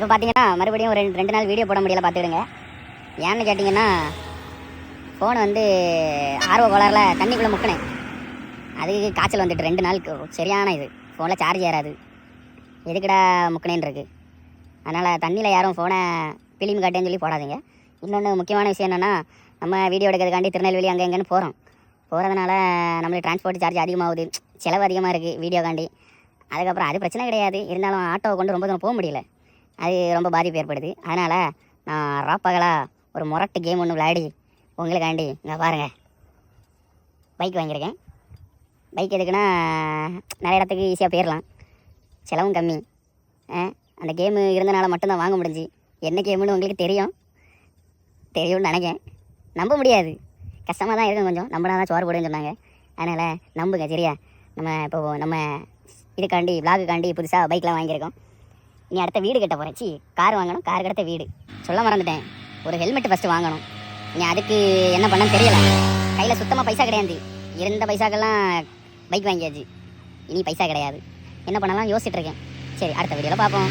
இப்போ பார்த்தீங்கன்னா மறுபடியும் ஒரு ரெண்டு நாள் வீடியோ போட முடியல பார்த்துடுங்க. ஏன்னு கேட்டிங்கன்னா ஃபோனை வந்து ஆர்வ கோளாறில் தண்ணிக்குள்ளே முக்கினேன். அதுக்கு காய்ச்சல் வந்துட்டு 2 நாளுக்கு சரியான இது. ஃபோனில் சார்ஜ் ஏறாது. எதுக்குடா முக்கினேன்னு இருக்குது. அதனால் தண்ணியில் யாரும் ஃபோனை பிலிம் காட்டேன்னு சொல்லி போடாதீங்க. இன்னொன்று முக்கியமான விஷயம் என்னென்னா, நம்ம வீடியோ எடுக்கிறதுக்காண்டி திருநெல்வேலி அங்கே எங்கேன்னு போகிறதுனால நம்மளுக்கு டிரான்ஸ்போர்ட் சார்ஜ் அதிகமாகுது, செலவு அதிகமாக இருக்குது வீடியோக்காண்டி. அதுக்கப்புறம் அது பிரச்சனை கிடையாது, இருந்தாலும் ஆட்டோவை கொண்டு ரொம்ப தூரம் போக முடியல, அது ரொம்ப பாதிப்பு ஏற்படுது. அதனால் நான் ராப்பகலாக ஒரு முரட்டு கேம் ஒன்று விளையாடி உங்களுக்காண்டி இங்கே பாருங்கள் பைக் வாங்கியிருக்கேன். பைக் எதுக்குன்னா நிறைய இடத்துக்கு ஈஸியாக போயிடலாம், செலவும் கம்மி. அந்த கேமு இருந்தனால மட்டும்தான் வாங்க முடிஞ்சு. என்ன கேமுன்னு உங்களுக்கு தெரியும்னு நினைக்கேன். நம்ப முடியாது, கஷ்டமாக தான் இருக்கும் கொஞ்சம். நம்பினா தான் சோறு போடுன்னு சொன்னாங்க. அதனால் நம்புங்க சரியா. நம்ம இதுக்காண்டி விளாகுக்காண்டி புதுசாக பைக்லாம் வாங்கியிருக்கோம். இனி அடுத்த வீடு கட்ட போகிறேன். கார் வாங்கணும், கார் கட்ட வீடு சொல்ல மறந்துட்டேன். ஒரு ஹெல்மெட் ஃபஸ்ட்டு வாங்கணும். இனி அதுக்கு என்ன பண்ணன்னு தெரியல. கையில் சுத்தமாக பைசா கிடையாது. இருந்த பைசாக்கெல்லாம் பைக் வாங்கியாச்சு. இனி பைசா கிடையாது. என்ன பண்ணலாம் யோசிச்சுட்டு இருக்கேன். சரி, அடுத்த வீடியோவில் பார்ப்போம்.